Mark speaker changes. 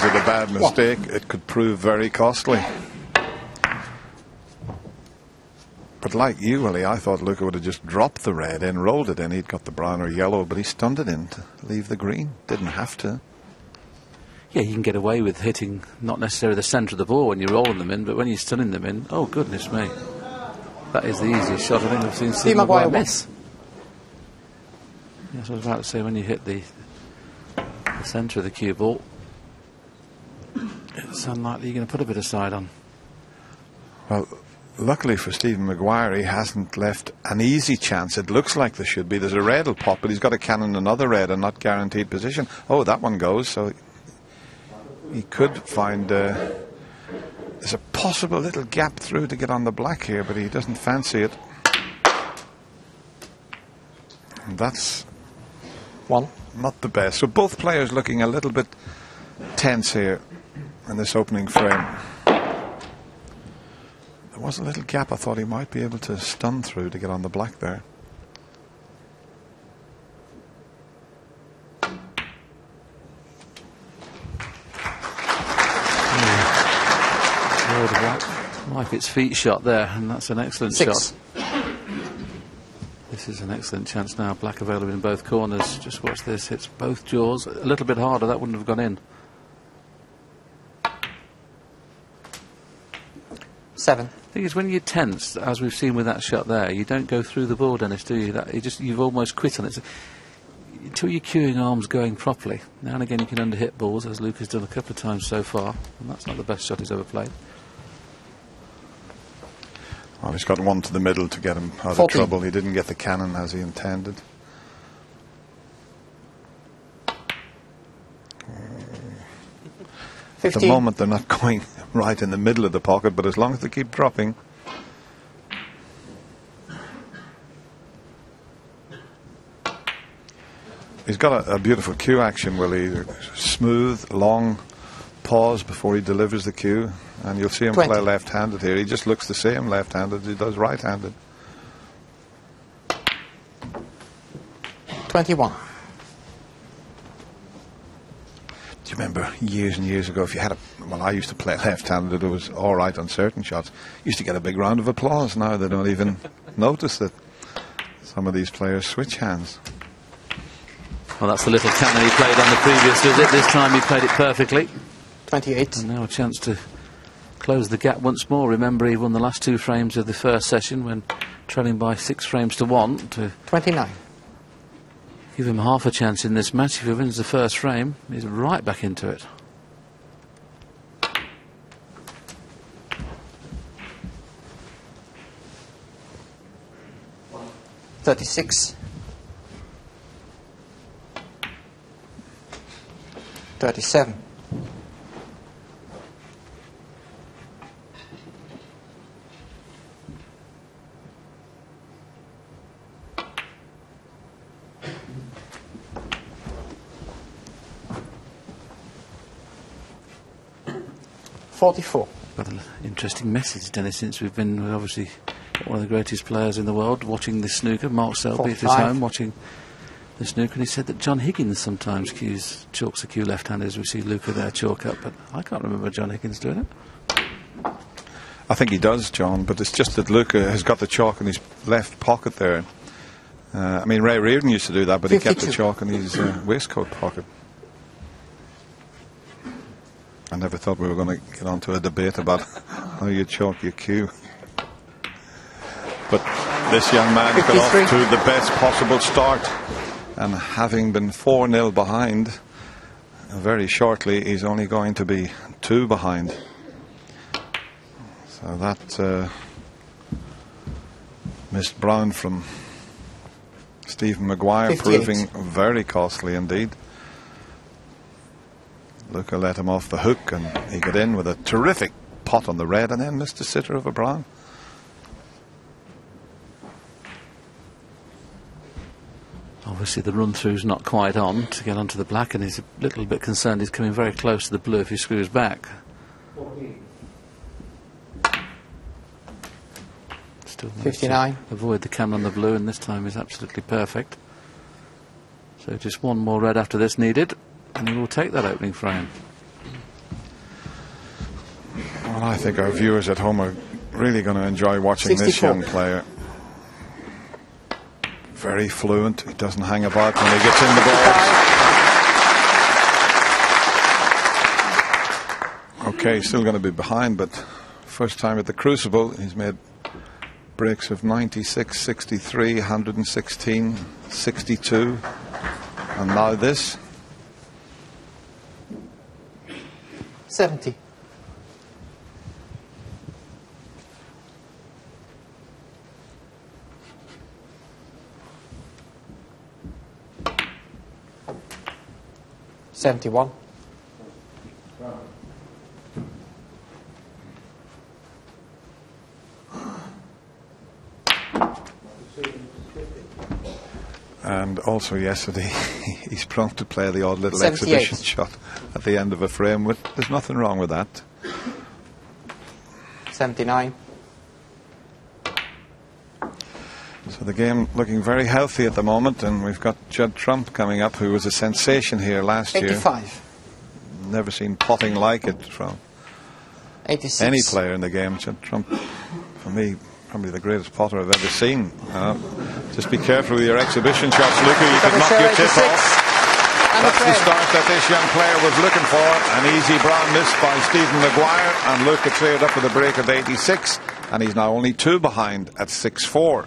Speaker 1: it a bad mistake, it could prove very costly. But like you, Willie, I thought Luca would have just dropped the red in, rolled it in. He'd got the brown or yellow, but he stunned it in to leave the green. Didn't have to.
Speaker 2: Yeah, you can get away with hitting not necessarily the centre of the ball when you're rolling them in, but when you're stunning them in, oh goodness me. That is the easiest shot I think I've seen Steve McGuire miss. Yes, I was about to say, when you hit the centre of the cue ball, it's unlikely you're going to put a bit of side on.
Speaker 1: Well, luckily for Stephen Maguire, he hasn't left an easy chance. It looks like there should be. There's a red will pop, but he's got to cannon another red and not guaranteed position. Oh, that one goes, so he could find... there's a possible little gap through to get on the black here, but he doesn't fancy it. And that's not the best. So both players looking a little bit tense here in this opening frame. There was a little gap I thought he might be able to stun through to get on the black there.
Speaker 2: Like its feet shot there, and that's an excellent
Speaker 3: 6.
Speaker 2: shot. This is an excellent chance now. Black available in both corners. Just watch this. Hits both jaws. A little bit harder. That wouldn't have gone in.
Speaker 3: 7.
Speaker 2: The thing is, when you're tense, as we've seen with that shot there, you don't go through the ball, Dennis, do you? You've almost quit on it. Until your cueing arm's going properly. Now and again you can underhit balls, as Luke has done a couple of times so far, and that's not the best shot he's ever played.
Speaker 1: Well, he's got one to the middle to get him out
Speaker 3: 14.
Speaker 1: of trouble. He didn't get the cannon as he intended. At the moment they're not going right in the middle of the pocket, but as long as they keep dropping. He's got a beautiful cue action, Willie. Smooth, long pause before he delivers the cue. And you'll see him
Speaker 3: 20.
Speaker 1: play left-handed here. He just looks the same left-handed as he does right-handed.
Speaker 3: 21.
Speaker 1: Do you remember years and years ago, if you had well, I used to play left-handed, it was all right on certain shots. You used to get a big round of applause. Now they don't even notice that some of these players switch hands.
Speaker 2: Well, that's the little cannon he played on the previous visit. This time he played it perfectly.
Speaker 3: 28.
Speaker 2: And now a chance to close the gap once more. Remember, he won the last 2 frames of the first session when trailing by 6 frames to 1 to
Speaker 3: 29.
Speaker 2: give him half a chance in this match. If he wins the first frame, he's right back into it.
Speaker 3: $36. 37. 44.
Speaker 2: Got an interesting message, Dennis, since we've been obviously one of the greatest players in the world watching this snooker. Mark Selby at his home watching the snooker, and he said that John Higgins sometimes chalks a cue left-handed, as we see Luca there chalk up, but I can't remember John Higgins doing it.
Speaker 1: I think he does, John, but it's just that Luca has got the chalk in his left pocket there. I mean, Ray Reardon used to do that, but 52. He kept the chalk in his waistcoat pocket. I never thought we were going to get onto a debate about how you chalk your cue. But this young man
Speaker 3: 53.
Speaker 1: got off to the best possible start. And having been 4-0 behind, very shortly he's only going to be 2 behind. So that missed brown from Stephen Maguire
Speaker 3: 58.
Speaker 1: proving very costly indeed. Luca let him off the hook and he got in with a terrific pot on the red and then missed a sitter of a brown.
Speaker 2: Obviously the run-through's not quite on to get onto the black, and he's a little bit concerned he's coming very close to the blue if he screws back. Still
Speaker 3: 59.
Speaker 2: Avoid the cannon on the blue, and this time is absolutely perfect. So just one more red after this needed, and he will take that opening frame.
Speaker 1: I think our viewers at home are really going to enjoy watching
Speaker 3: 64.
Speaker 1: this young player. Very fluent. He doesn't hang about when he gets in the boards. Okay, still going to be behind, but first time at the Crucible, he's made breaks of 96, 63, 116, 62, and now this.
Speaker 3: 70. $71.
Speaker 1: And also yesterday, he's prone to play the odd little
Speaker 3: 78.
Speaker 1: exhibition shot at the end of a frame. There's nothing wrong with that.
Speaker 3: 79.
Speaker 1: So the game looking very healthy at the moment, and we've got Judd Trump coming up, who was a sensation here last
Speaker 3: 85.
Speaker 1: year. Never seen potting like it from
Speaker 3: 86.
Speaker 1: any player in the game. Judd Trump, for me, probably the greatest potter I've ever seen. Just be careful with your exhibition shots, Luca. You could knock your tip off. That's the start that this young player was looking for. An easy brown miss by Stephen Maguire, and Luca cleared up with a break of 86, and he's now only 2 behind at 6-4.